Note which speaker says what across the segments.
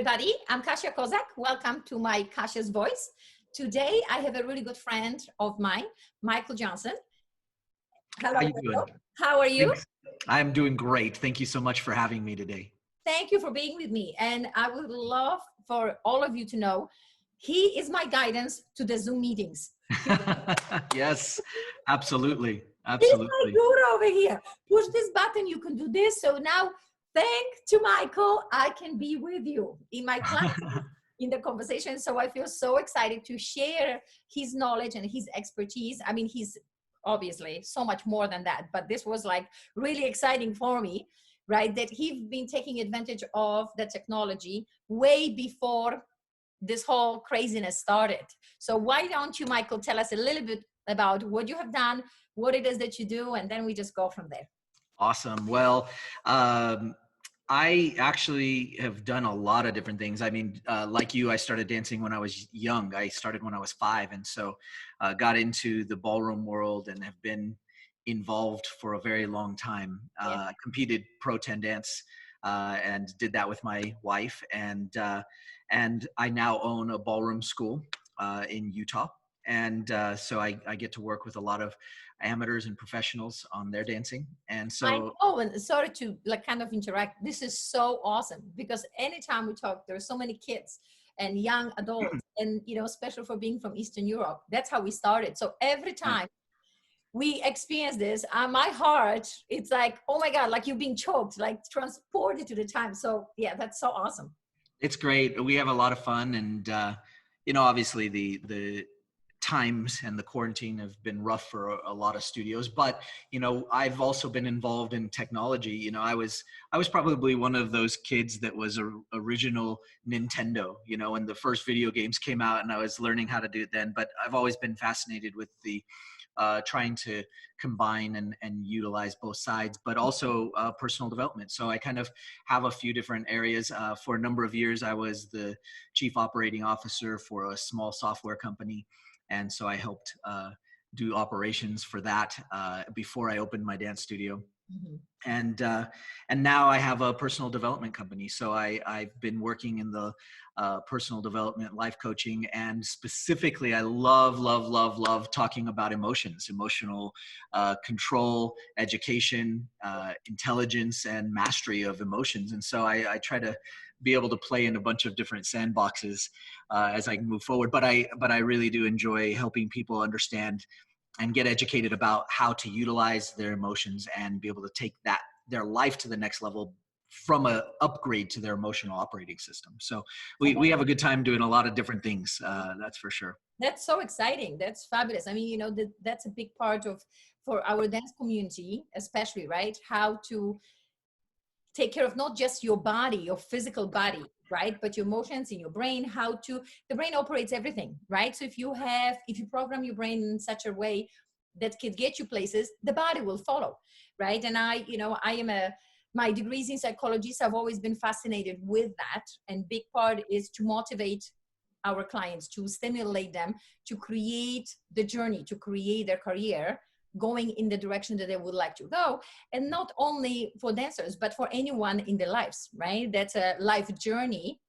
Speaker 1: everybody. I'm Kasia Kozak. Welcome to my Kasia's Voice. Today, I have a really good friend of mine, Michael Johnson. Hello.
Speaker 2: How you doing?
Speaker 1: How are you?
Speaker 2: Thanks. I'm doing great. Thank you so much for having me today.
Speaker 1: Thank you for being with me. And I would love for all of you to know, he is my guidance to the Zoom meetings.
Speaker 2: Yes, absolutely.
Speaker 1: He's my guru over here. Push this button, you can do this. So now, thanks to Michael, I can be with you in my class, in the conversation. So I feel so excited to share his knowledge and his expertise. I mean, he's obviously so much more than that, but this was like really exciting for me, right? That he's been taking advantage of the technology way before this whole craziness started. So why don't you, Michael, tell us a little bit about what you have done, what it is that you do, and then we just go from there.
Speaker 2: Awesome. Well, I actually have done a lot of different things. I mean, like you, I started dancing when I was young. I started when I was 5. And so got into the ballroom world and have been involved for a very long time. Competed pro 10 dance and did that with my wife. And I now own a ballroom school in Utah. And so I get to work with a lot of amateurs and professionals on their dancing. And so
Speaker 1: and sorry to like kind of interact. This is so awesome because anytime we talk, there are so many kids and young adults and, you know, especially for being from Eastern Europe, that's how we started. So every time we experience this, my heart, it's like, oh my God, like you're being choked, like transported to the time. So yeah, that's so awesome.
Speaker 2: It's great. We have a lot of fun. And, you know, obviously the times and the quarantine have been rough for a lot of studios, but you know, I've also been involved in technology. You know, I was probably one of those kids that was a original Nintendo, you know, when the first video games came out, and I was learning how to do it then. But I've always been fascinated with the trying to combine and utilize both sides, but also personal development. So I kind of have a few different areas. For a number of years, I was the chief operating officer for a small software company. And so I helped do operations for that before I opened my dance studio. And now I have a personal development company. So I've been working in the personal development, life coaching, and specifically I love talking about emotions, emotional control, education, intelligence, and mastery of emotions. And so I try to be able to play in a bunch of different sandboxes as I move forward. But I really do enjoy helping people understand and get educated about how to utilize their emotions and be able to take their life to the next level from a upgrade to their emotional operating system. So we have a good time doing a lot of different things. That's for sure.
Speaker 1: That's so exciting. That's fabulous. I mean, you know, that's a big part for our dance community, especially, right? How to take care of not just your body, your physical body, right? But your emotions in your brain, the brain operates everything, right? So if you program your brain in such a way that can get you places, the body will follow, right? And my degrees in psychology, so I've always been fascinated with that. And big part is to motivate our clients, to stimulate them, to create the journey, to create their career, going in the direction that they would like to go. And not only for dancers, but for anyone in their lives, right? That's a life journey,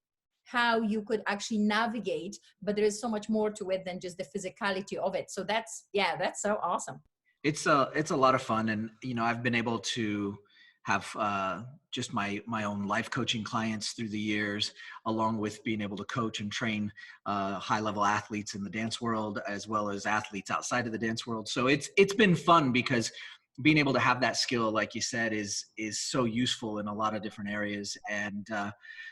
Speaker 1: how you could actually navigate, but there is so much more to it than just the physicality of it. So that's so awesome.
Speaker 2: It's a lot of fun. And, you know, I've been able to have just my own life coaching clients through the years, along with being able to coach and train high-level athletes in the dance world, as well as athletes outside of the dance world. So it's been fun because being able to have that skill, like you said, is so useful in a lot of different areas. And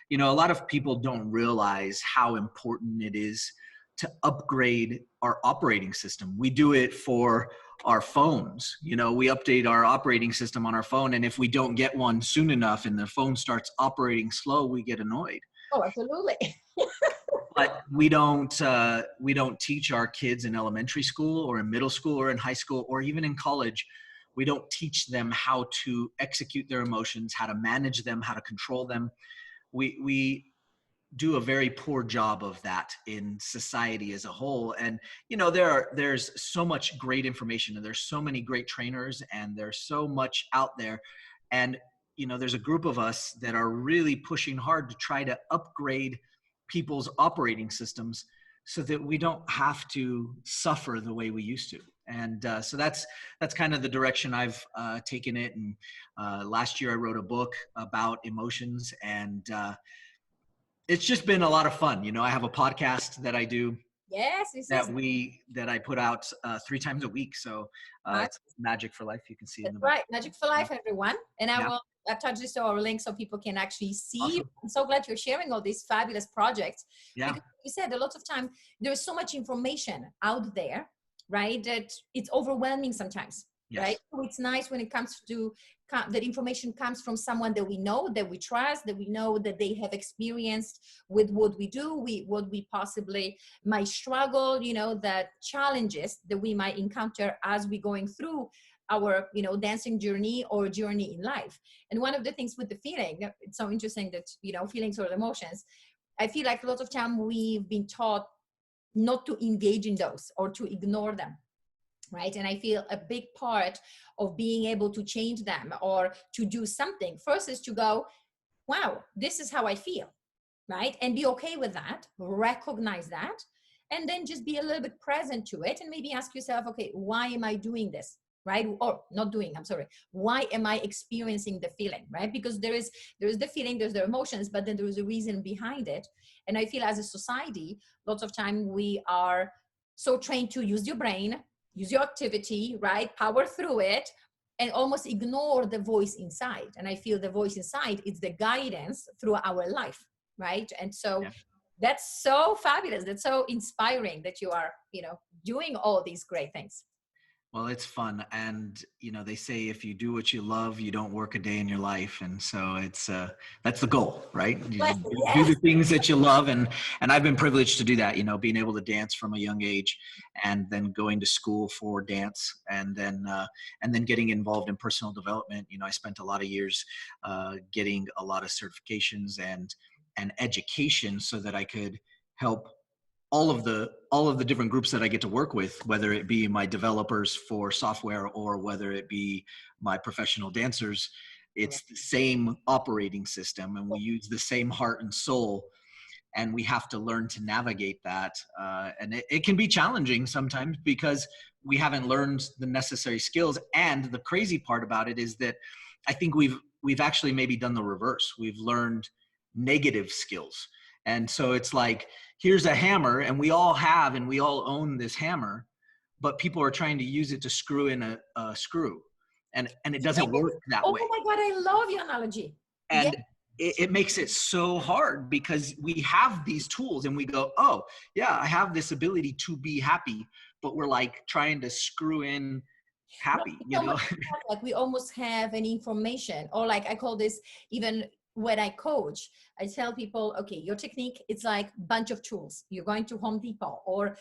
Speaker 2: you know, a lot of people don't realize how important it is to upgrade our operating system. We do it for our phones. You know, we update our operating system on our phone, and if we don't get one soon enough and the phone starts operating slow, we get annoyed.
Speaker 1: Oh, absolutely.
Speaker 2: But we don't teach our kids in elementary school or in middle school or in high school or even in college. We don't teach them how to execute their emotions, how to manage them, how to control them. We do a very poor job of that in society as a whole. And, you know, there's so much great information and there's so many great trainers and there's so much out there. And, there's a group of us that are really pushing hard to try to upgrade people's operating systems so that we don't have to suffer the way we used to. And so that's kind of the direction I've taken it. And last year I wrote a book about emotions, and it's just been a lot of fun. I have a podcast that I do
Speaker 1: Yes, this is
Speaker 2: that I put out 3 times a week. So it's Magic for Life. You can see in
Speaker 1: that's
Speaker 2: the book.
Speaker 1: right. Magic for Life, everyone. And I
Speaker 2: Yeah.
Speaker 1: will attach this to our link so people can actually see.
Speaker 2: Awesome.
Speaker 1: I'm so glad you're sharing all these fabulous projects.
Speaker 2: Yeah.
Speaker 1: Because you said a lot of time there is so much information out there, right? That it's overwhelming sometimes.
Speaker 2: Yes.
Speaker 1: Right. So it's nice when it comes to that information comes from someone that we know, that we trust, that we know that they have experienced with what we do, what we possibly might struggle, that challenges that we might encounter as we going through our, dancing journey or journey in life. And one of the things with the feeling, it's so interesting that, feelings or emotions, I feel like a lot of time we've been taught not to engage in those or to ignore them. Right. And I feel a big part of being able to change them or to do something first is to go, wow, this is how I feel. Right. And be okay with that, recognize that, and then just be a little bit present to it and maybe ask yourself, okay, why am I doing this? Right. Or not doing, I'm sorry. Why am I experiencing the feeling? Right. Because there is the feeling, there's the emotions, but then there is a reason behind it. And I feel as a society, lots of time we are so trained to use your brain, use your activity, right? Power through it and almost ignore the voice inside. And I feel the voice inside is the guidance through our life, right? And so that's so fabulous. That's so inspiring that you are, doing all these great things.
Speaker 2: Well, it's fun. And, they say if you do what you love, you don't work a day in your life. And so that's the goal, right? You
Speaker 1: Yes.
Speaker 2: do the things that you love. And I've been privileged to do that, being able to dance from a young age and then going to school for dance and then getting involved in personal development. I spent a lot of years getting a lot of certifications and education so that I could help all of the different groups that I get to work with, whether it be my developers for software or whether it be my professional dancers. It's the same operating system and we use the same heart and soul, and we have to learn to navigate that. And it can be challenging sometimes because we haven't learned the necessary skills. And the crazy part about it is that I think we've actually maybe done the reverse. We've learned negative skills. And so it's like, here's a hammer and we all own this hammer, but people are trying to use it to screw in a screw. And it doesn't work that way.
Speaker 1: Oh my God, I love your analogy.
Speaker 2: And it makes it so hard because we have these tools and we go, oh yeah, I have this ability to be happy, but we're like trying to screw in happy,
Speaker 1: Like we almost have any information, or like I call this, even when I coach, I tell people, okay, your technique, it's like a bunch of tools. You're going to Home Depot or,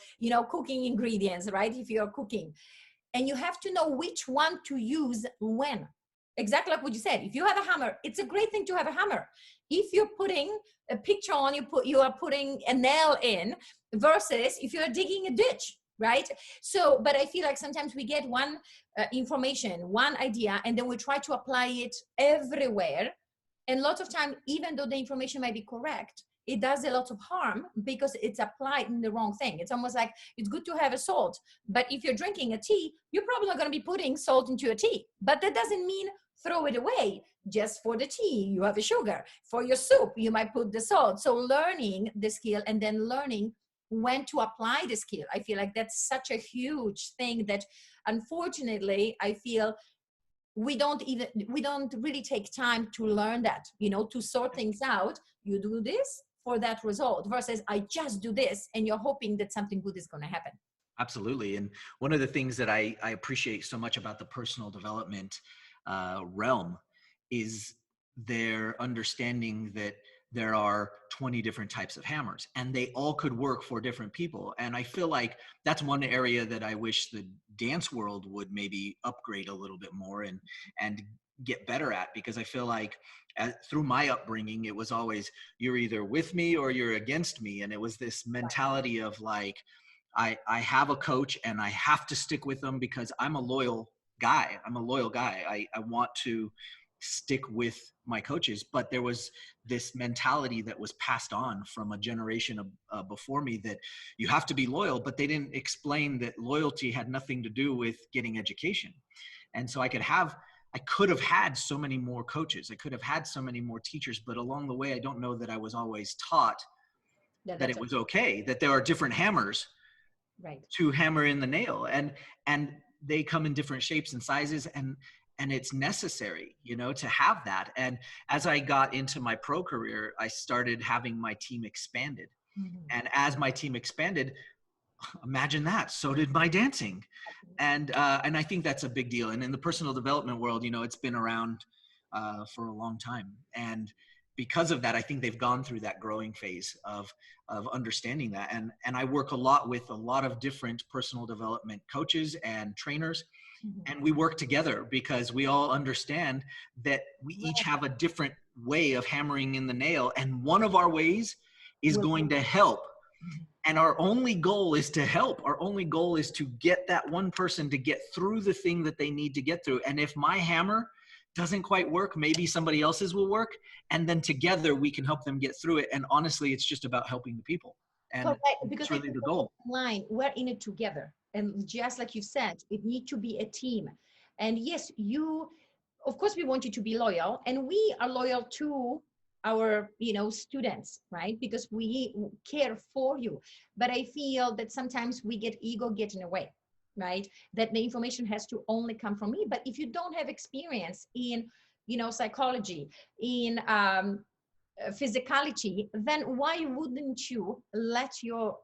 Speaker 1: cooking ingredients, right? If you're cooking, and you have to know which one to use when. Exactly like what you said. If you have a hammer, it's a great thing to have a hammer. If you're putting a picture on, you are putting a nail in, versus if you're digging a ditch, right? So, but I feel like sometimes we get one information, one idea, and then we try to apply it everywhere. And lots of time, even though the information might be correct, it does a lot of harm because it's applied in the wrong thing. It's almost like it's good to have a salt, but if you're drinking a tea, you're probably not going to be putting salt into your tea. But that doesn't mean throw it away. Just for the tea, you have a sugar. For your soup, you might put the salt. So learning the skill and then learning when to apply the skill. I feel like that's such a huge thing that unfortunately, I feel we don't really take time to learn that, to sort things out. You do this for that result versus I just do this and you're hoping that something good is going to happen.
Speaker 2: Absolutely. And one of the things that I appreciate so much about the personal development realm is their understanding that there are 20 different types of hammers and they all could work for different people. And I feel like that's one area that I wish the dance world would maybe upgrade a little bit more and get better at, because I feel like through my upbringing, it was always, you're either with me or you're against me. And it was this mentality of like, I have a coach and I have to stick with them because I'm a loyal guy. I want to stick with my coaches, but there was this mentality that was passed on from a generation of, before me, that you have to be loyal, but they didn't explain that loyalty had nothing to do with getting education. And so I could have had so many more coaches. I could have had so many more teachers, but along the way, I don't know that I was always taught that it was okay, that there are different hammers to hammer in the nail, and they come in different shapes and sizes, and it's necessary, you know, to have that. And as I got into my pro career, I started having my team expanded. And as my team expanded, imagine that, so did my dancing. And I think that's a big deal. And in the personal development world, you know, it's been around for a long time. And because of that, I think they've gone through that growing phase of understanding that. And I work a lot with a lot of different personal development coaches and trainers. And we work together because we all understand that we each have a different way of hammering in the nail. And one of our ways is going to help. And our only goal is to help. Our only goal is to get that one person to get through the thing that they need to get through. And if my hammer doesn't quite work, maybe somebody else's will work. And then together we can help them get through it. And honestly, it's just about helping the people. And
Speaker 1: because
Speaker 2: it's really the goal.
Speaker 1: We're in it together. And just like you said, it needs to be a team. And yes, of course, we want you to be loyal, and we are loyal to our, you know, students, right? Because we care for you. But I feel that sometimes ego get in the way, right? That the information has to only come from me. But if you don't have experience in, you know, psychology, in physicality, then why wouldn't you let your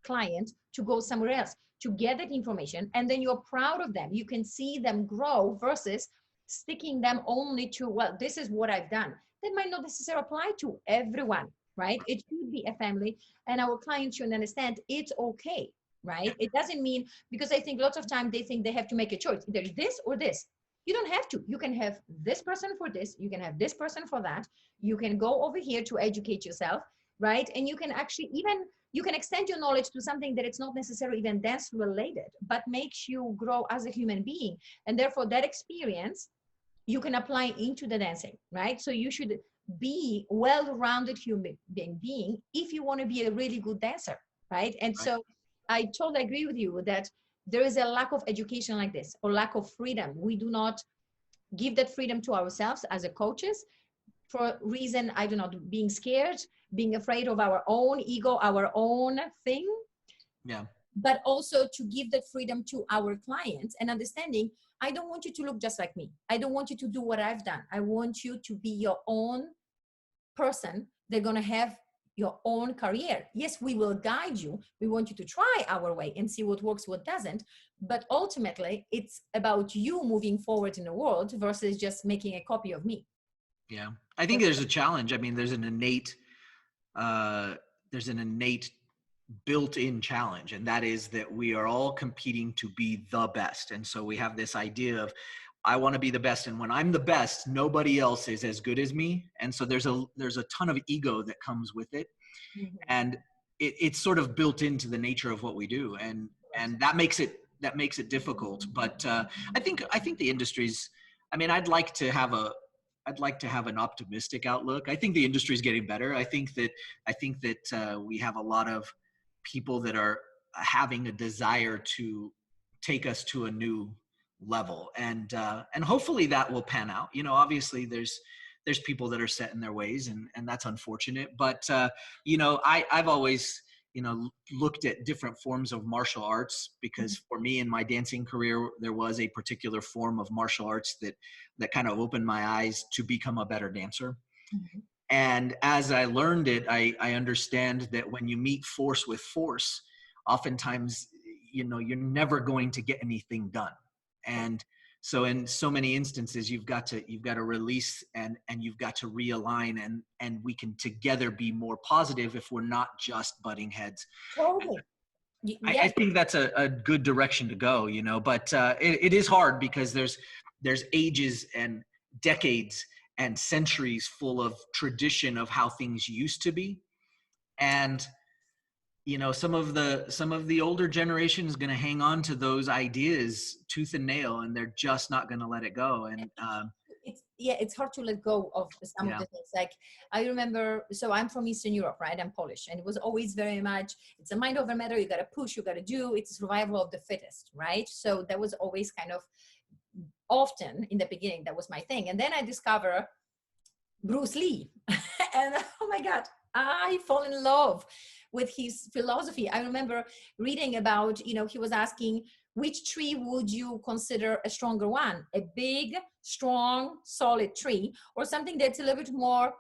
Speaker 1: client to go somewhere else to get that information, and then you're proud of them, you can see them grow, versus sticking them only to, well, this is what I've done. That might not necessarily apply to everyone, right? It should be a family, and our clients should understand it's okay, right? It doesn't mean, because I think lots of times they think they have to make a choice, there's this or this. You don't have to. You can have this person for this, you can have this person for that, you can go over here to educate yourself, right? And you can actually you can extend your knowledge to something that it's not necessarily even dance related, but makes you grow as a human being. And therefore that experience you can apply into the dancing, right? So you should be well-rounded human being if you want to be a really good dancer, right? And so I totally agree with you that there is a lack of education like this, or lack of freedom. We do not give that freedom to ourselves as a coaches for reason, I don't know, being scared, being afraid of our own ego, our own thing.
Speaker 2: Yeah.
Speaker 1: But also to give that freedom to our clients and understanding, I don't want you to look just like me. I don't want you to do what I've done. I want you to be your own person. They're going to have your own career. Yes, we will guide you. We want you to try our way and see what works, what doesn't. But ultimately, it's about you moving forward in the world versus just making a copy of me.
Speaker 2: Yeah. I think there's a challenge. I mean, there's an innate built-in challenge, and that is that we are all competing to be the best. And so we have this idea of, I want to be the best, and when I'm the best, nobody else is as good as me. And so there's a ton of ego that comes with it. And it's sort of built into the nature of what we do, and that makes it difficult. But I think the industry's, I mean, I'd like to have an optimistic outlook. I think the industry is getting better. I think that we have a lot of people that are having a desire to take us to a new level, and hopefully that will pan out. You know, obviously there's people that are set in their ways, and that's unfortunate. But you know, I've always, you know, looked at different forms of martial arts, because for me in my dancing career, there was a particular form of martial arts that kind of opened my eyes to become a better dancer. And as I learned it, I understand that when you meet force with force, oftentimes, you know, you're never going to get anything done. And so in so many instances, you've got to release and you've got to realign, and we can together be more positive if we're not just butting heads.
Speaker 1: Totally. Yes.
Speaker 2: I think that's a good direction to go, you know, but it is hard because there's ages and decades and centuries full of tradition of how things used to be. And, you know, some of the older generation is going to hang on to those ideas tooth and nail, and they're just not going to let it go. And
Speaker 1: yeah, it's hard to let go of some of
Speaker 2: Yeah.
Speaker 1: the things. Like I remember, so I'm from Eastern Europe, right? I'm Polish, and it was always very much, it's a mind over matter. You got to push, you got to do. It's survival of the fittest, right? So that was always kind of often in the beginning. That was my thing, and then I discover Bruce Lee, and oh my God, I fall in love with his philosophy. I remember reading about, he was asking, which tree would you consider a stronger one? A big, strong, solid tree, or something that's a little bit more,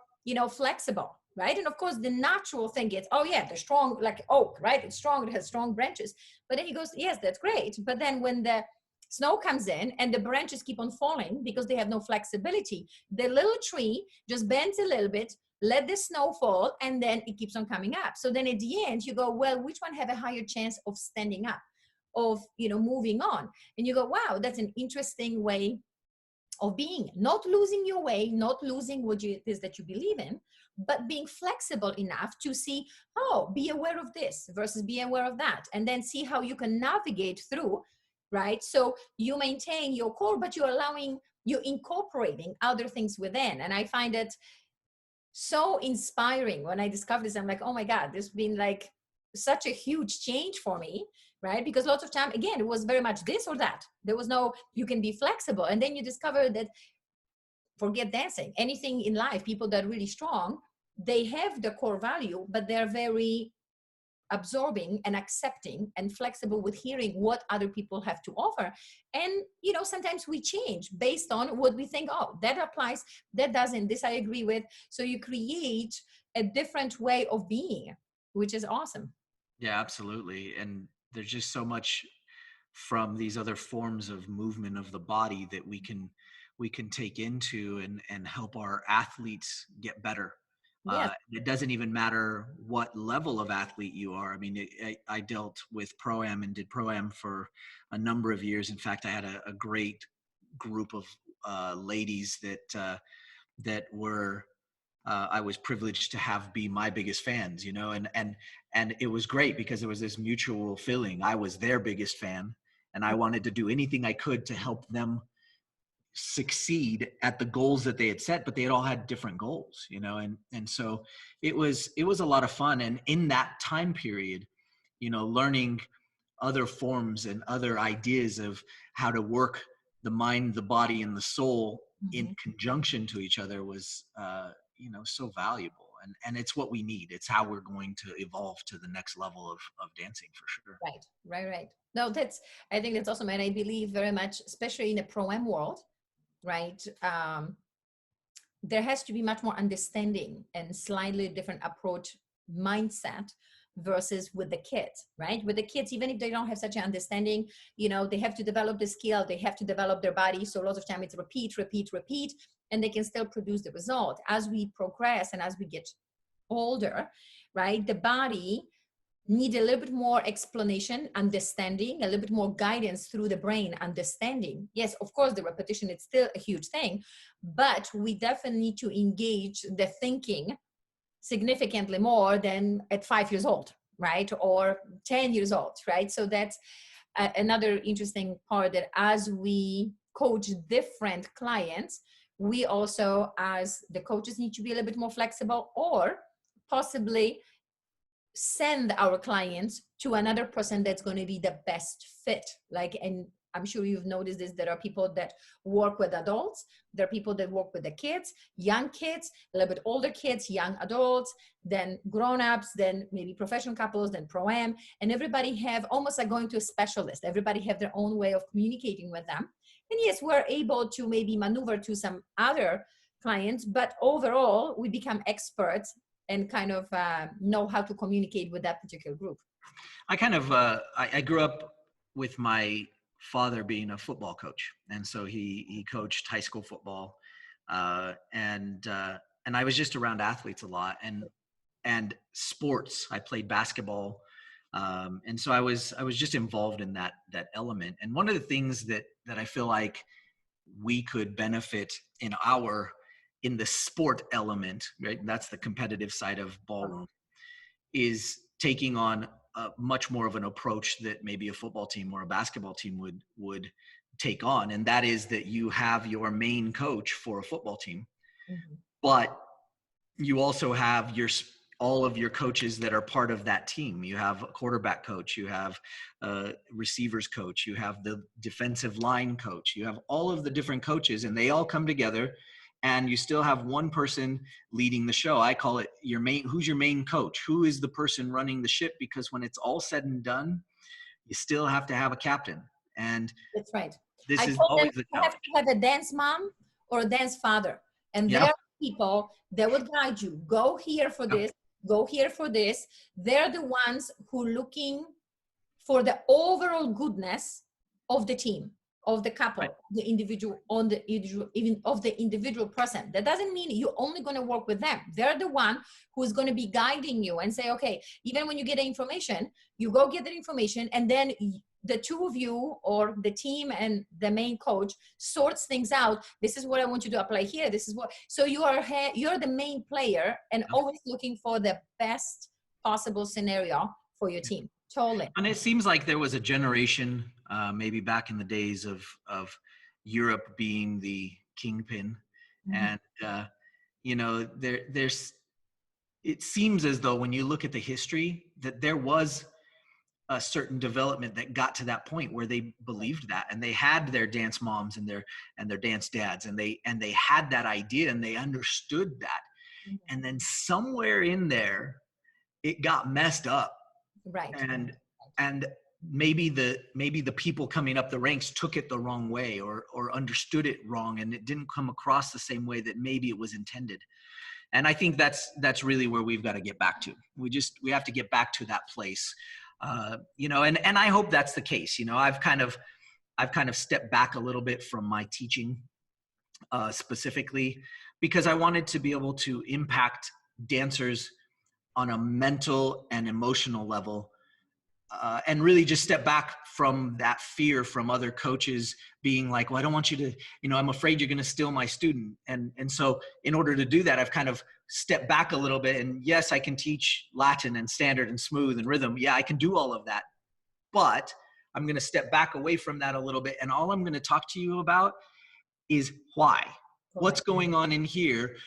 Speaker 1: flexible, right? And of course, the natural thing is, oh yeah, the strong, like oak, right? It's strong, it has strong branches. But then he goes, yes, that's great. But then when the snow comes in and the branches keep on falling because they have no flexibility, the little tree just bends a little bit, let the snow fall, and then it keeps on coming up. So then at the end you go, well, which one have a higher chance of standing up, of moving on? And you go, wow, that's an interesting way of being, not losing your way, not losing what it is that you believe in, but being flexible enough to see, oh, be aware of this versus be aware of that, and then see how you can navigate through, right? So you maintain your core, but you're incorporating other things within. And I find it so inspiring. When I discovered this, I'm like, oh my God, this has been like such a huge change for me, right? Because lots of time, again, it was very much this or that. There was no, you can be flexible. And then you discover that, forget dancing, anything in life, people that are really strong, they have the core value, but they're very absorbing and accepting and flexible with hearing what other people have to offer. And sometimes we change based on what we think, oh, that applies, that doesn't, this I agree with. So you create a different way of being, which is awesome.
Speaker 2: Yeah, absolutely. And there's just so much from these other forms of movement of the body that we can take into and help our athletes get better.
Speaker 1: Yes.
Speaker 2: It doesn't even matter what level of athlete you are. I mean, I dealt with Pro-Am and did Pro-Am for a number of years. In fact, I had a great group of ladies that were I was privileged to have be my biggest fans, and it was great because there was this mutual feeling. I was their biggest fan, and I wanted to do anything I could to help them succeed at the goals that they had set, but they had all had different goals, and so it was a lot of fun. And in that time period, learning other forms and other ideas of how to work the mind, the body, and the soul in
Speaker 1: Mhm.
Speaker 2: conjunction to each other was so valuable. And it's what we need. It's how we're going to evolve to the next level of dancing, for sure.
Speaker 1: Right. No, I think that's awesome. And I believe very much, especially in the pro-am world, right? There has to be much more understanding and slightly different approach mindset versus with the kids, right? With the kids, even if they don't have such an understanding, they have to develop the skill, they have to develop their body. So a lot of time it's repeat, repeat, repeat, and they can still produce the result. As we progress and as we get older, right, the body need a little bit more explanation, understanding, a little bit more guidance through the brain, understanding. Yes, of course, the repetition, it's still a huge thing, but we definitely need to engage the thinking significantly more than at 5 years old, right? Or 10 years old, right? So that's another interesting part, that as we coach different clients, we also, as the coaches, need to be a little bit more flexible, or possibly send our clients to another person that's going to be the best fit. Like, and I'm sure you've noticed this, there are people that work with adults, there are people that work with the kids, young kids, a little bit older kids, young adults, then grown-ups, then maybe professional couples, then pro-am, and everybody have almost like going to a specialist. Everybody have their own way of communicating with them. And yes, we're able to maybe maneuver to some other clients, but overall we become experts and kind of know how to communicate with that particular group.
Speaker 2: I grew up with my father being a football coach, and so he coached high school football, and I was just around athletes a lot, and sports. I played basketball, and so I was just involved in that element. And one of the things that I feel like we could benefit in the sport element, right? That's the competitive side of ballroom, is taking on much more of an approach that maybe a football team or a basketball team would take on, and that is that you have your main coach for a football team,
Speaker 1: Mhm.
Speaker 2: but you also have all of your coaches that are part of that team. You have a quarterback coach, you have a receivers coach, you have the defensive line coach, you have all of the different coaches, and they all come together, and you still have one person leading the show. I call it who's your main coach? Who is the person running the ship? Because when it's all said and done, you still have to have a captain. And
Speaker 1: That's right.
Speaker 2: this
Speaker 1: I
Speaker 2: is
Speaker 1: told them
Speaker 2: always a
Speaker 1: you have
Speaker 2: challenge.
Speaker 1: to have a dance mom or a dance father. And there
Speaker 2: Yeah.
Speaker 1: are people that would guide you. Go here for
Speaker 2: Yep.
Speaker 1: this, go here for this. They're the ones who looking for the overall goodness of the team, of the couple,
Speaker 2: Right.
Speaker 1: the individual, on the individual, even of the individual person. That doesn't mean you're only going to work with them. They're the one who's going to be guiding you and say, okay, even when you get the information, you go get the information, and then the two of you or the team and the main coach sorts things out. This is what I want you to apply here. This is what, so you're the main player and always looking for the best possible scenario for your team. Totally.
Speaker 2: And it seems like there was a generation, maybe back in the days of Europe being the kingpin,
Speaker 1: Mhm.
Speaker 2: and there's. It seems as though when you look at the history that there was a certain development that got to that point where they believed that, and they had their dance moms and their dance dads, and they had that idea and they understood that, and then somewhere in there it got messed up,
Speaker 1: Right.
Speaker 2: and maybe the people coming up the ranks took it the wrong way, or understood it wrong, and it didn't come across the same way that maybe it was intended. And I think that's really where we've got to get back to. We have to get back to that place, and I hope that's the case. I've kind of stepped back a little bit from my teaching, specifically because I wanted to be able to impact dancers on a mental and emotional level, and really just step back from that fear from other coaches being like, well, I don't want you to, I'm afraid you're going to steal my student. And so in order to do that, I've kind of stepped back a little bit. And yes, I can teach Latin and standard and smooth and rhythm. Yeah, I can do all of that. But I'm going to step back away from that a little bit. And all I'm going to talk to you about is why. What's going on in here?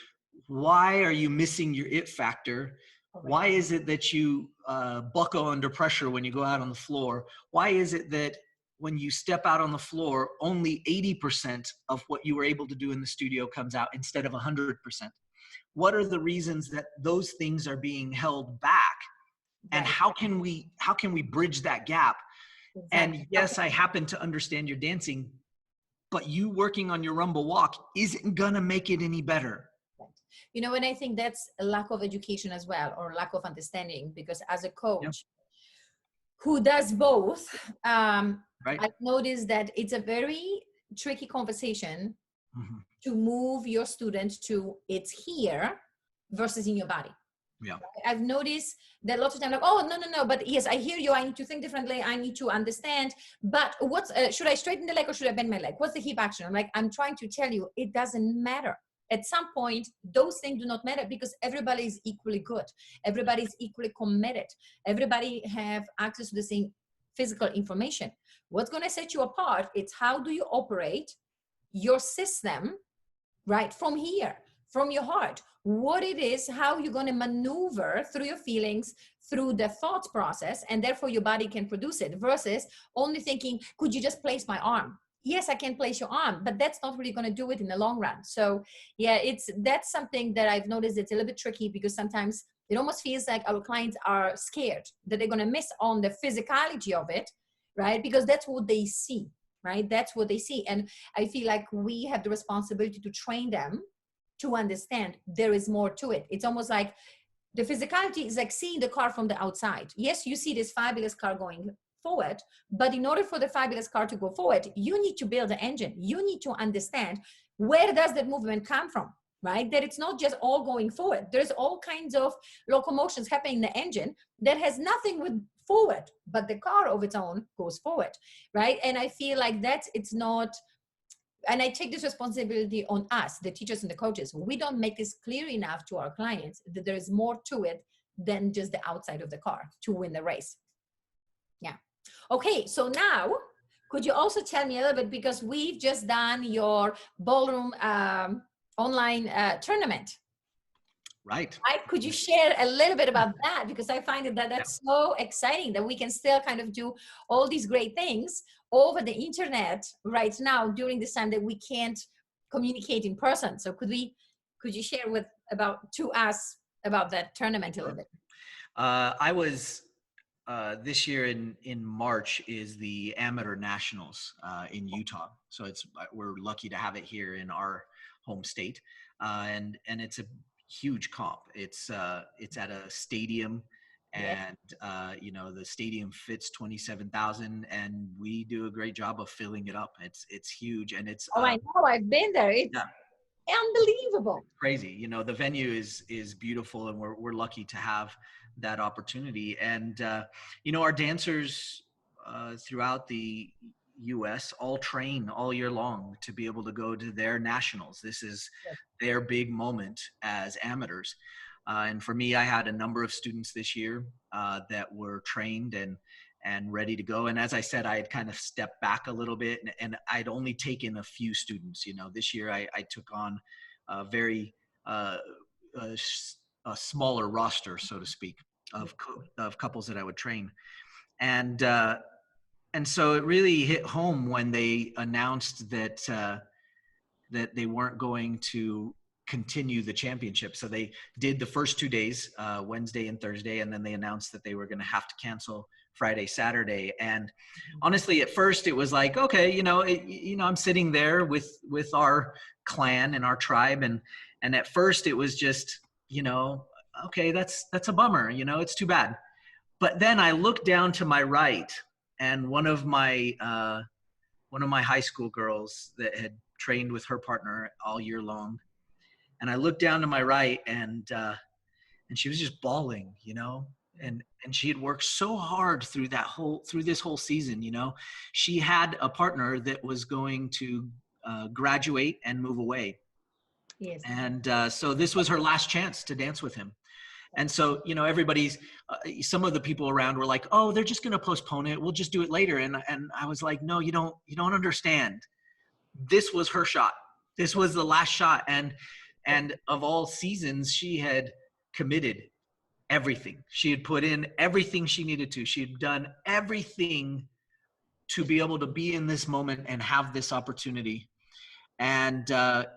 Speaker 2: Why are you missing your it factor? Why is it that you buckle under pressure when you go out on the floor? Why is it that when you step out on the floor, only 80% of what you were able to do in the studio comes out instead of 100%? What are the reasons that those things are being held back? And how can we bridge that gap? And yes, I happen to understand your dancing, but you working on your rumble walk isn't gonna make it any better.
Speaker 1: And I think that's a lack of education as well, or lack of understanding, because as a coach who does both, I've noticed that it's a very tricky conversation to move your student to it's here versus in your body. Yeah, I've noticed that lots of times, like, oh, no, but yes, I hear you. I need to think differently. I need to understand. But what's should I straighten the leg or should I bend my leg? What's the hip action? I'm like, I'm trying to tell you, it doesn't matter. At some point, those things do not matter because everybody is equally good. Everybody is equally committed. Everybody have access to the same physical information. What's going to set you apart? It's how do you operate your system, right, from here, from your heart. What it is, how you're going to maneuver through your feelings, through the thought process, and therefore your body can produce it, versus only thinking, could you just place my arm? Yes, I can place your arm, but that's not really going to do it in the long run. So yeah, that's something that I've noticed. It's a little bit tricky because sometimes it almost feels like our clients are scared that they're going to miss on the physicality of it, right? Because that's what they see, right? That's what they see. And I feel like we have the responsibility to train them to understand there is more to it. It's almost like the physicality is like seeing the car from the outside. Yes, you see this fabulous car going forward, but in order for the fabulous car to go forward, you need to build the engine. You need to understand where does that movement come from, right? That it's not just all going forward. There's all kinds of locomotions happening in the engine that has nothing with forward, but the car of its own goes forward, right? And I feel like it's not, and I take this responsibility on us, the teachers and the coaches. We don't make this clear enough to our clients that there is more to it than just the outside of the car to win the race. Yeah. Okay, so now Could you also tell me a little bit, because we've just done your ballroom online tournament.
Speaker 2: Right.
Speaker 1: Right? Could you share a little bit about that? Because I find that that's so exciting that we can still kind of do all these great things over the internet right now during this time that we can't communicate in person. So could you share to us about that tournament a little bit?
Speaker 2: I was this year in March is the Amateur Nationals in Utah. So we're lucky to have it here in our home state, and it's a huge comp. It's at a stadium,
Speaker 1: Yes.
Speaker 2: and the stadium fits 27,000, and we do a great job of filling it up. It's huge, and it's
Speaker 1: Oh, I know. I've been there. It's
Speaker 2: yeah,
Speaker 1: unbelievable.
Speaker 2: crazy. The venue is beautiful, and we're lucky to have that opportunity. And our dancers throughout the US all train all year long to be able to go to their nationals. This is their big moment as amateurs. And for me, I had a number of students this year that were trained and ready to go. And as I said, I had kind of stepped back a little bit, and I'd only taken a few students. This year I took on a very a smaller roster, so to speak, of couples that I would train. And so it really hit home when they announced that they weren't going to continue the championship. So they did the first 2 days, Wednesday and Thursday, and then they announced that they were going to have to cancel Friday, Saturday. And honestly, at first it was like, okay, I'm sitting there with our clan and our tribe, and at first it was just, okay, that's a bummer, it's too bad. But then I looked down to my right, and one of my high school girls that had trained with her partner all year long, and I looked down to my right, and she was just bawling, and she had worked so hard through this whole season. She had a partner that was going to graduate and move away.
Speaker 1: Yes.
Speaker 2: And so this was her last chance to dance with him. And so, everybody's, some of the people around were like, oh, they're just going to postpone it. We'll just do it later. And I was like, no, you don't understand. This was her shot. This was the last shot. And of all seasons, she had committed everything. She had put in everything she needed to. She had done everything to be able to be in this moment and have this opportunity. And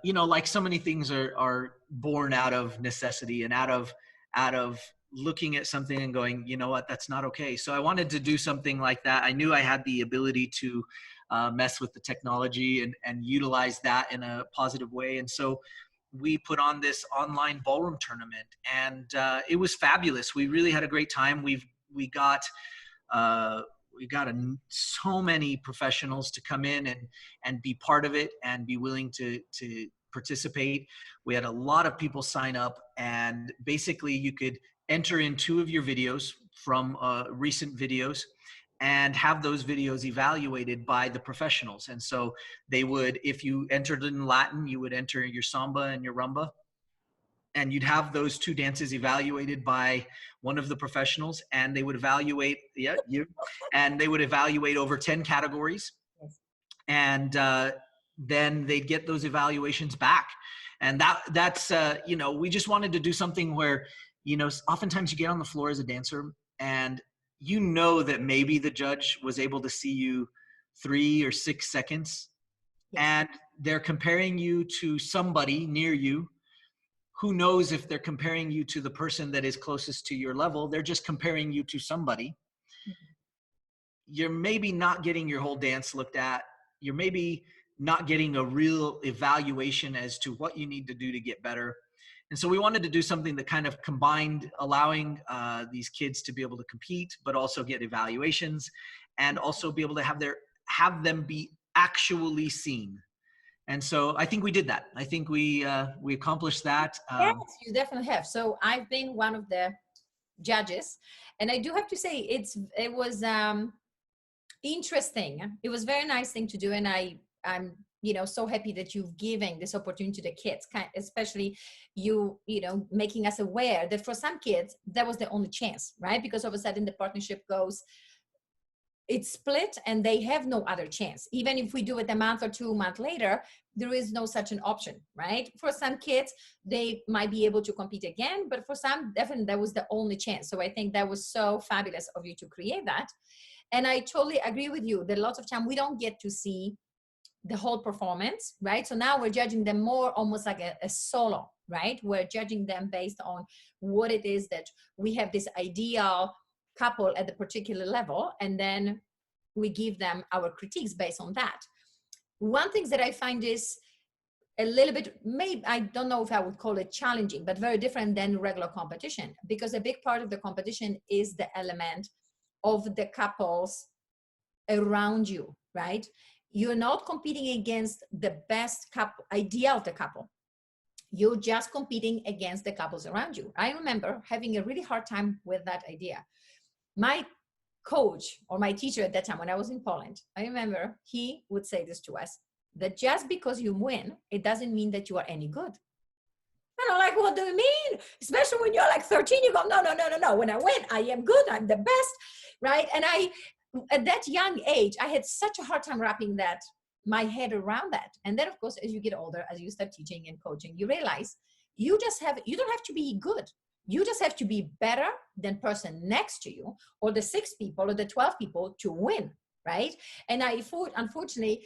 Speaker 2: like so many things are born out of necessity and out of looking at something and going, you know what, that's not okay. So I wanted to do something like that. I knew I had the ability to mess with the technology and utilize that in a positive way. And so we put on this online ballroom tournament, and it was fabulous. We really had a great time. We got so many professionals to come in and be part of it and be willing to participate. We had a lot of people sign up, and basically you could enter in 2 of your videos from recent videos and have those videos evaluated by the professionals. And so they would, if you entered in Latin, you would enter your samba and your rumba, and you'd have those 2 dances evaluated by one of the professionals, and they would evaluate and they would evaluate over 10 categories. And then they'd get those evaluations back. And that's we just wanted to do something where, oftentimes you get on the floor as a dancer, and that maybe the judge was able to see you 3 or 6 seconds, and they're comparing you to somebody near you. Who knows if they're comparing you to the person that is closest to your level? They're just comparing you to somebody. You're maybe not getting your whole dance looked at. You're maybe not getting a real evaluation as to what you need to do to get better. And so we wanted to do something that kind of combined allowing these kids to be able to compete, but also get evaluations, and also be able to have them be actually seen. And so I think we did that. I think we accomplished that.
Speaker 1: Yes, you definitely have. So I've been one of the judges, and I do have to say it was interesting. It was a very nice thing to do, and I'm so happy that you've given this opportunity to the kids, especially making us aware that for some kids that was the only chance, right? Because all of a sudden the partnership goes it's split and they have no other chance. Even if we do it a month or 2 months later, there is no such an option, right? For some kids, they might be able to compete again, but for some, definitely that was the only chance. So I think that was so fabulous of you to create that. And I totally agree with you that lots of time we don't get to see the whole performance, right? So now we're judging them more almost like a solo, right? We're judging them based on what it is that we have this ideal couple at the particular level, and then we give them our critiques based on that. One thing that I find is a little bit, maybe I don't know if I would call it challenging, but very different than regular competition, because a big part of the competition is the element of the couples around you, right? You're not competing against the best couple idea of the couple. You're just competing against the couples around you. I remember having a really hard time with that idea. My coach or my teacher at that time when I was in Poland, I remember he would say this to us, that just because you win, it doesn't mean that you are any good. And I'm like, what do you mean? Especially when you're like 13, you go, no, no, no, no, no. When I win, I am good. I'm the best, right? And at that young age, I had such a hard time wrapping my head around that. And then, of course, as you get older, as you start teaching and coaching, you realize you don't have to be good. You just have to be better than person next to you, or the 6 people or the 12 people to win, right? And unfortunately,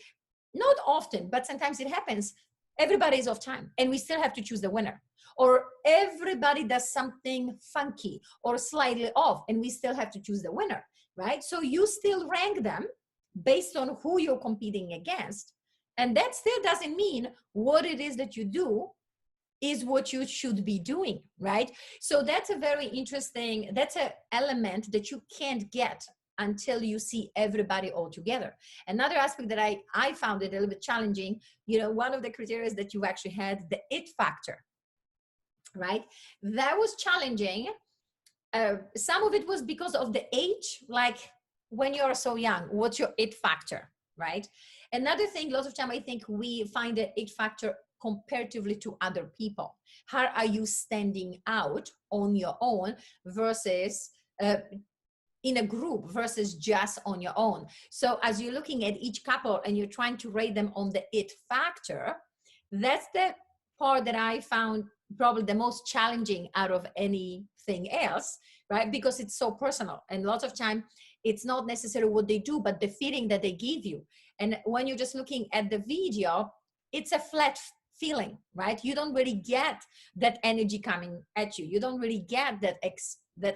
Speaker 1: not often, but sometimes it happens, everybody is off time and we still have to choose the winner. Or everybody does something funky or slightly off and we still have to choose the winner, right? So you still rank them based on who you're competing against. And that still doesn't mean what it is that you do is what you should be doing, right? So that's a very interesting, that's an element that you can't get until you see everybody all together. Another aspect that I found it a little bit challenging, one of the criteria that you actually had, the it factor, right? That was challenging. Some of it was because of the age, like when you're so young, what's your it factor, right? Another thing, lots of time I think we find the it factor comparatively to other people. How are you standing out on your own versus in a group versus just on your own? So as you're looking at each couple and you're trying to rate them on the it factor, that's the part that I found probably the most challenging out of anything else, right? Because it's so personal. And lots of time, it's not necessarily what they do, but the feeling that they give you. And when you're just looking at the video, it's a flat feeling, right? You don't really get that energy coming at you. You don't really get that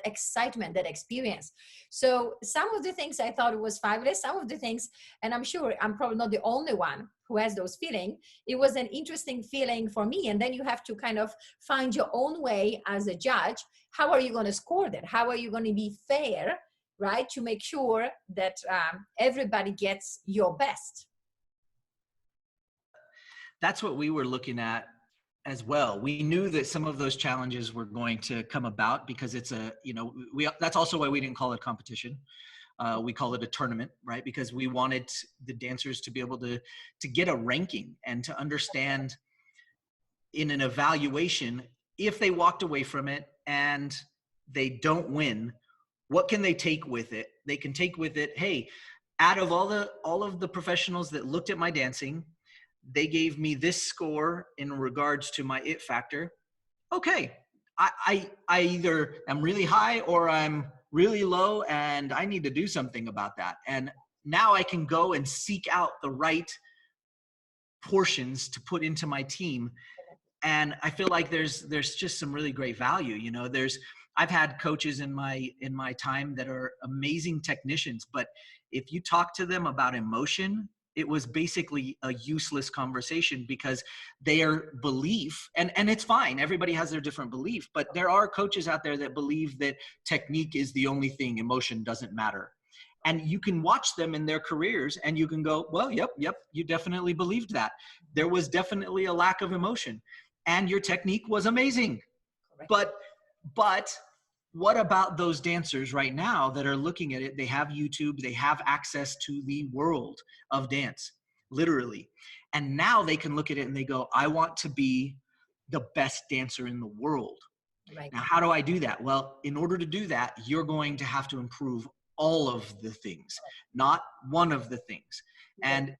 Speaker 1: excitement, that experience. So some of the things I thought it was fabulous. Some of the things, and I'm sure I'm probably not the only one who has those feelings. It was an interesting feeling for me. And then you have to kind of find your own way as a judge. How are you going to score that? How are you going to be fair, right? To make sure that everybody gets your best.
Speaker 2: That's what we were looking at as well. We knew that some of those challenges were going to come about because it's that's also why we didn't call it competition. We call it a tournament, right? Because we wanted the dancers to be able to get a ranking and to understand in an evaluation, if they walked away from it and they don't win, what can they take with it? They can take with it, hey, out of all of the professionals that looked at my dancing, they gave me this score in regards to my it factor. Okay, I either am really high or I'm really low and I need to do something about that. And now I can go and seek out the right portions to put into my team. And I feel like there's just some really great value. I've had coaches in my time that are amazing technicians, but if you talk to them about emotion, it was basically a useless conversation because their belief, and it's fine, everybody has their different belief, but there are coaches out there that believe that technique is the only thing, emotion doesn't matter. And you can watch them in their careers and you can go, well, yep, you definitely believed that. There was definitely a lack of emotion and your technique was amazing. Correct. But what about those dancers right now that are looking at it? They have YouTube, they have access to the world of dance, literally. And now they can look at it and they go, I want to be the best dancer in the world. Right. Now, how do I do that? Well, in order to do that, you're going to have to improve all of the things, not one of the things. And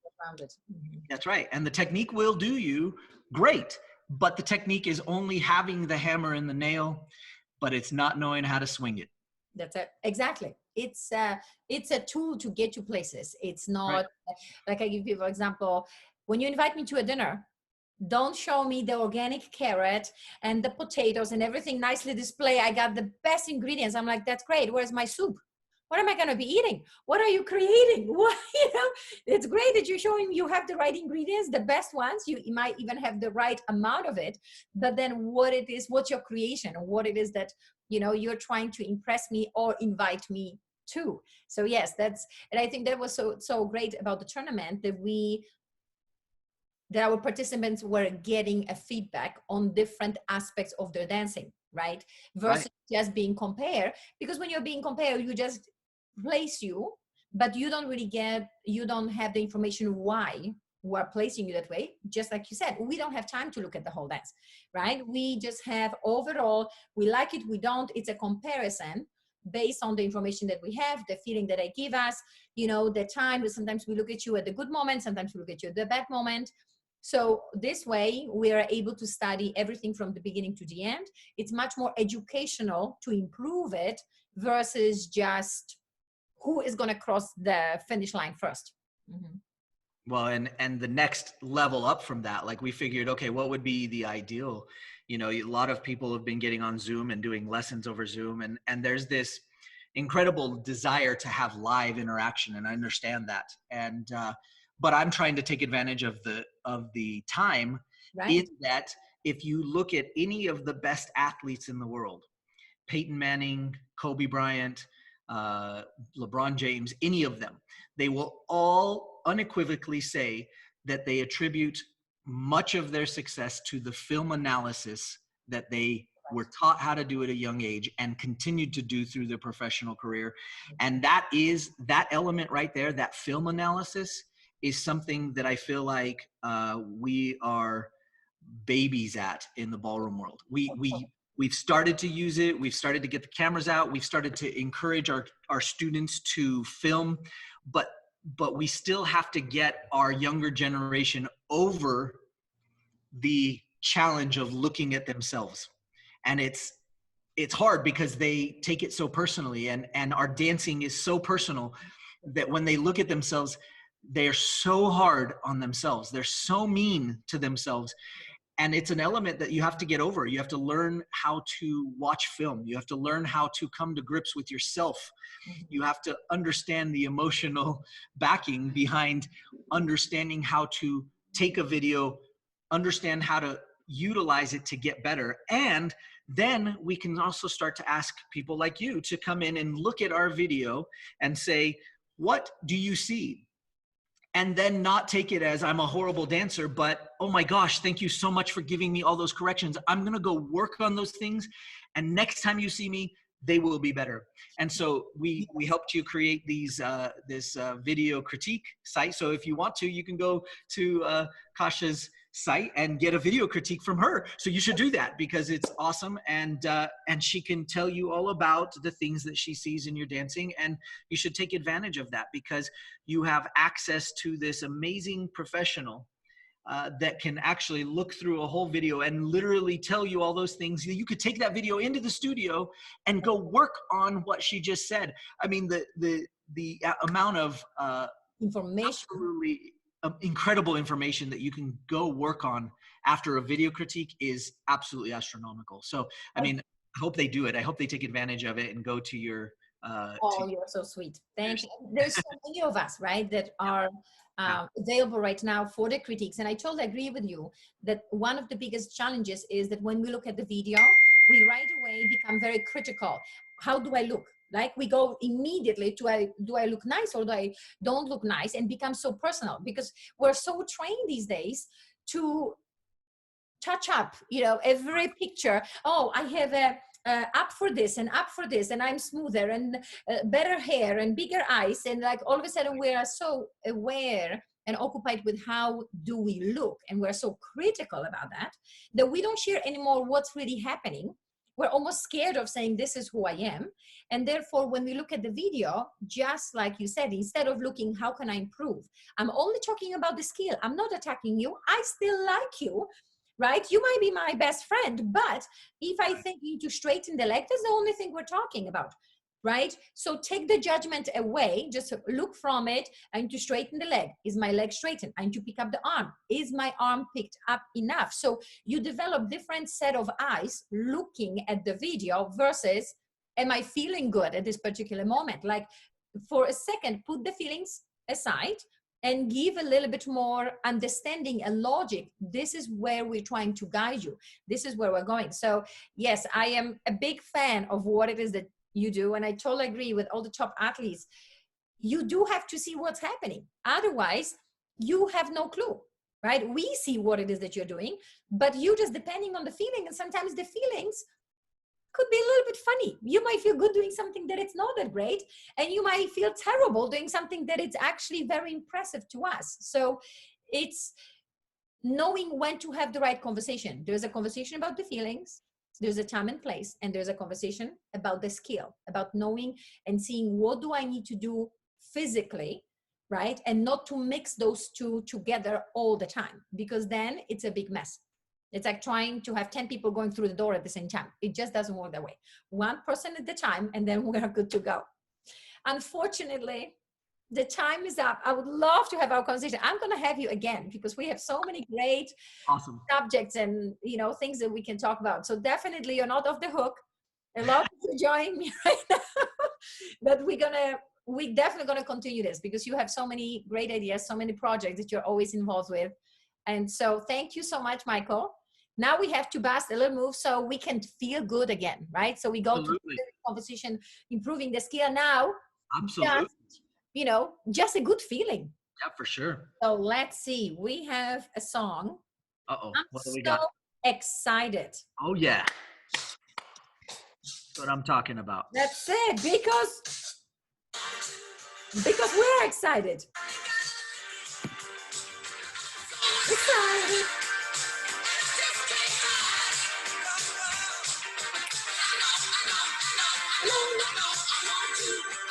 Speaker 2: that's right. And the technique will do you great, but the technique is only having the hammer and the nail, but it's not knowing how to swing it.
Speaker 1: That's it. Exactly. It's a tool to get you places. It's not
Speaker 2: Right.
Speaker 1: like I give you, for example, when you invite me to a dinner, don't show me the organic carrot and the potatoes and everything nicely displayed. I got the best ingredients. I'm like, that's great. Where's my soup? What am I going to be eating? What are you creating? What, it's great that you're showing you have the right ingredients, the best ones. You might even have the right amount of it, but then what it is, what's your creation, and what it is that, you're trying to impress me or invite me to. So yes, and I think that was so great about the tournament, that our participants were getting a feedback on different aspects of their dancing, right? Versus just being compared. Because when you're being compared, you just place you, but you don't have the information why we're placing you that way. Just like you said, we don't have time to look at the whole dance, right? We just have overall, we like it, we don't. It's a comparison based on the information that we have, the feeling that I give us, the time. Sometimes we look at you at the good moment, sometimes we look at you at the bad moment. So this way we are able to study everything from the beginning to the end. It's much more educational to improve it versus just who is going to cross the finish line first. Mm-hmm.
Speaker 2: Well, and the next level up from that, like we figured, okay, what would be the ideal? A lot of people have been getting on Zoom and doing lessons over Zoom, and there's this incredible desire to have live interaction, and I understand that. And but I'm trying to take advantage of the time,
Speaker 1: right,
Speaker 2: in that if you look at any of the best athletes in the world, Peyton Manning, Kobe Bryant, LeBron James, any of them, they will all unequivocally say that they attribute much of their success to the film analysis that they were taught how to do at a young age and continued to do through their professional career. And that element right there, that film analysis, is something that I feel like we are babies at in the ballroom world. We've started to use it. We've started to get the cameras out. We've started to encourage our students to film, but we still have to get our younger generation over the challenge of looking at themselves. And it's hard because they take it so personally, and our dancing is so personal that when they look at themselves, they're so hard on themselves. They're so mean to themselves. And it's an element that you have to get over. You have to learn how to watch film. You have to learn how to come to grips with yourself. You have to understand the emotional backing behind understanding how to take a video, understand how to utilize it to get better. And then we can also start to ask people like you to come in and look at our video and say, what do you see? And then not take it as I'm a horrible dancer, but oh my gosh, thank you so much for giving me all those corrections. I'm going to go work on those things. And next time you see me, they will be better. And so we helped you create this video critique site. So if you want to, you can go to Kasia's site and get a video critique from her. So you should do that because it's awesome. And she can tell you all about the things that she sees in your dancing. And you should take advantage of that because you have access to this amazing professional that can actually look through a whole video and literally tell you all those things. You could take that video into the studio and go work on what she just said. I mean, the amount of
Speaker 1: information,
Speaker 2: absolutely incredible information that you can go work on after a video critique is absolutely astronomical. So, I mean, I hope they do it. I hope they take advantage of it and go to your
Speaker 1: you're so sweet. Thank you. There's so many of us, right, that are available right now for the critiques. And I totally agree with you that one of the biggest challenges is that when we look at the video, we right away become very critical. How do I look? Like we go immediately to do I look nice or do I don't look nice, and become so personal because we're so trained these days to touch up, every picture. Oh, I have a up for this and up for this, and I'm smoother and better hair and bigger eyes, and like all of a sudden we are so aware and occupied with how do we look, and we're so critical about that we don't share anymore what's really happening, we're almost scared of saying, this is who I am. And therefore, when we look at the video, just like you said, instead of looking, how can I improve? I'm only talking about the skill. I'm not attacking you. I still like you, right? You might be my best friend, but if I think you need to straighten the leg, that's the only thing we're talking about, right? So take the judgment away, just look from it. I need to straighten the leg. Is my leg straightened? I need to pick up the arm. Is my arm picked up enough? So you develop different set of eyes looking at the video versus, am I feeling good at this particular moment? Like for a second, put the feelings aside and give a little bit more understanding and logic. This is where we're trying to guide you. This is where we're going. So yes, I am a big fan of what it is that you do. And I totally agree with all the top athletes. You do have to see what's happening. Otherwise, you have no clue, right? We see what it is that you're doing, but you just depending on the feeling. And sometimes the feelings could be a little bit funny. You might feel good doing something that it's not that great, and you might feel terrible doing something that it's actually very impressive to us. So it's knowing when to have the right conversation. There's a conversation about the feelings, there's a time and place, and there's a conversation about the skill, about knowing and seeing what do I need to do physically, right? And not to mix those two together all the time, because then it's a big mess. It's like trying to have 10 people going through the door at the same time. It just doesn't work that way. One person at a time, and then we're good to go. Unfortunately, the time is up. I would love to have our conversation. I'm going to have you again because we have so many great subjects and, you know, things that we can talk about. So definitely you're not off the hook. I love you to join me right now. But we're definitely going to continue this because you have so many great ideas, so many projects that you're always involved with. And so thank you so much, Michael. Now we have to bust a little move so we can feel good again, right? So we go to the conversation, improving the skill now.
Speaker 2: Absolutely.
Speaker 1: Just, you know, just a good feeling.
Speaker 2: Yeah, for sure.
Speaker 1: So let's see. We have a song.
Speaker 2: Uh-oh. What do we
Speaker 1: so
Speaker 2: got?
Speaker 1: Excited.
Speaker 2: Oh, yeah. That's what I'm talking about.
Speaker 1: That's it. Because we're excited. Excited.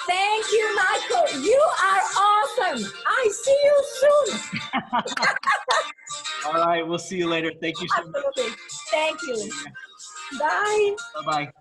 Speaker 1: Thank you, Michael. You are awesome. I see you soon.
Speaker 2: All right. We'll see you later. Thank you so much.
Speaker 1: Thank you. Bye.
Speaker 2: Bye-bye.